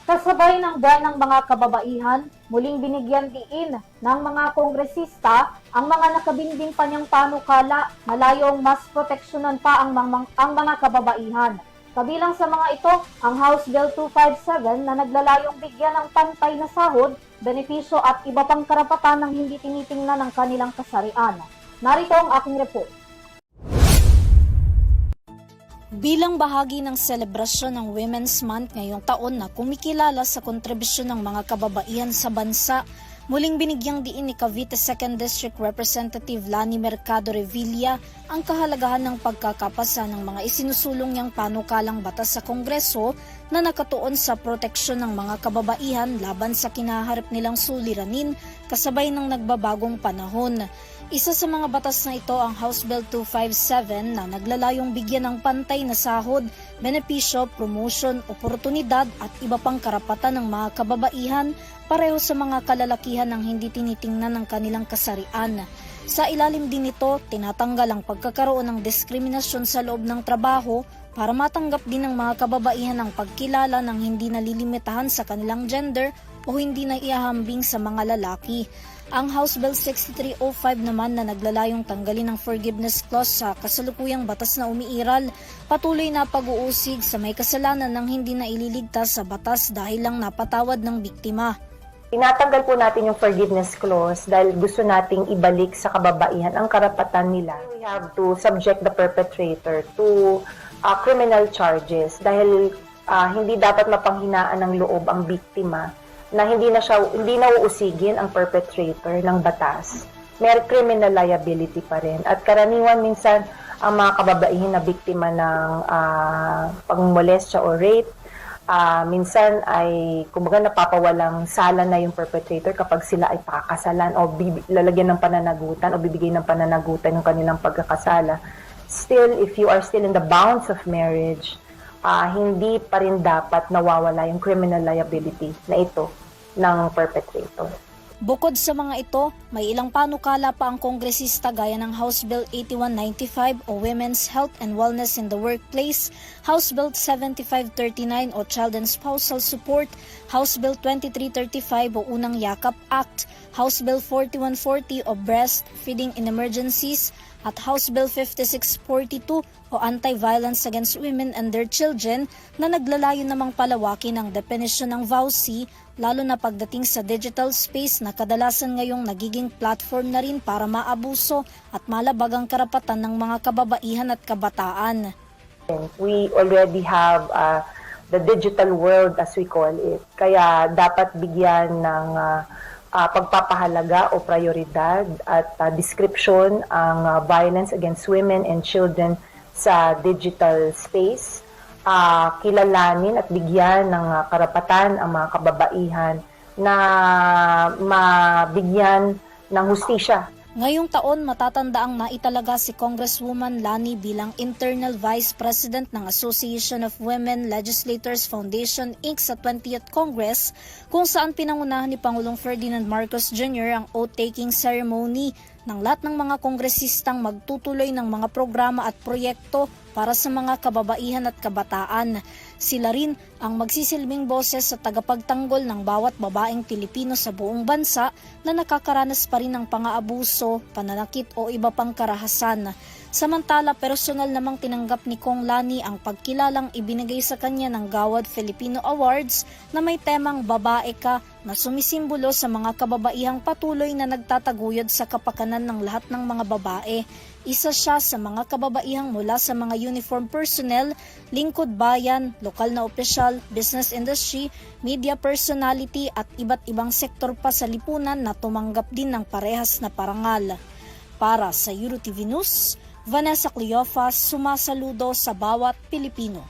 Kasabay ng buwan ng mga kababaihan, muling binigyan diin ng mga kongresista ang mga nakabinbing panyang panukala na layong mas proteksyonan pa ang mga kababaihan. Kabilang sa mga ito, ang House Bill 257 na naglalayong bigyan ng pantay na sahod, benepisyo at iba pang karapatan ng hindi tinitingnan ng kanilang kasarian. Narito ang aking report. Bilang bahagi ng selebrasyon ng Women's Month ngayong taon na kumikilala sa kontribusyon ng mga kababaihan sa bansa, muling binigyang diin ni Cavite 2nd District Representative Lani Mercado Revilla ang kahalagahan ng pagkakapasa ng mga isinusulong niyang panukalang batas sa Kongreso na nakatuon sa proteksyon ng mga kababaihan laban sa kinaharap nilang suliranin kasabay ng nagbabagong panahon. Isa sa mga batas na ito ang House Bill 257 na naglalayong bigyan ng pantay na sahod, benepisyo, promotion, oportunidad at iba pang karapatan ng mga kababaihan pareho sa mga kalalakihan ng hindi tinitingnan ng kanilang kasarian. Sa ilalim din nito, tinatanggal ang pagkakaroon ng diskriminasyon sa loob ng trabaho para matanggap din ng mga kababaihan ang pagkilala ng hindi nalilimitahan sa kanilang gender o hindi na iahambing sa mga lalaki. Ang House Bill 6305 naman na naglalayong tanggalin ang forgiveness clause sa kasalukuyang batas na umiiral, patuloy na pag-uusig sa may kasalanan ng hindi na ililigtas sa batas dahil lang napatawad ng biktima. Tinatanggal po natin yung forgiveness clause dahil gusto nating ibalik sa kababaihan ang karapatan nila. We have to subject the perpetrator to criminal charges dahil hindi dapat mapanghinaan ng loob ang biktima na hindi na uusigin ang perpetrator ng batas. May criminal liability pa rin. At karaniwan minsan ang mga kababaihan na biktima ng pagmolestya o rape, minsan ay kumbaga napapawalang sala na yung perpetrator kapag sila ay pakakasalan o lalagyan ng pananagutan o bibigay ng pananagutan ng kanilang pagkakasala. Still, if you are still in the bounds of marriage, hindi pa rin dapat nawawala yung criminal liability na ito ng perpetrator. Bukod sa mga ito, may ilang panukala pa ang kongresista gaya ng House Bill 8195 o Women's Health and Wellness in the Workplace, House Bill 7539 o Child and Spousal Support, House Bill 2335 o Unang Yakap Act, House Bill 4140 o Breastfeeding in Emergencies, at House Bill 5642 o Anti-Violence Against Women and Their Children na naglalayo namang palawakin ang definisyon ng VAUSI lalo na pagdating sa digital space na kadalasan ngayong nagiging platform na rin para maabuso at malabag ang karapatan ng mga kababaihan at kabataan. We already have the digital world as we call it, kaya dapat bigyan ng pagpapahalaga o prioridad at description ang violence against women and children sa digital space. Kilalanin at bigyan ng karapatan ang mga kababaihan na mabigyan ng hustisya. Ngayong taon, matatandaang naitalaga si Congresswoman Lani bilang Internal Vice President ng Association of Women Legislators Foundation Inc. sa 20th Congress, kung saan pinangunahan ni Pangulong Ferdinand Marcos Jr. ang oath-taking ceremony ng lahat ng mga kongresistang magtutuloy ng mga programa at proyekto para sa mga kababaihan at kabataan. Sila rin ang magsisilbing boses sa tagapagtanggol ng bawat babaeng Pilipino sa buong bansa na nakakaranas pa rin ng pang-aabuso, pananakit o iba pang karahasan. Samantala, personal namang tinanggap ni Kong Lani ang pagkilalang ibinigay sa kanya ng Gawad Filipino Awards na may temang Babae Ka na sumisimbolo sa mga kababaihang patuloy na nagtataguyod sa kapakanan ng lahat ng mga babae. Isa siya sa mga kababaihang mula sa mga uniform personnel, lingkod bayan, lokal na opisyal, business industry, media personality at iba't ibang sektor pa sa lipunan na tumanggap din ng parehas na parangal. Para sa EuroTV News, Vanessa Cleofas, sumasaludo sa bawat Pilipino.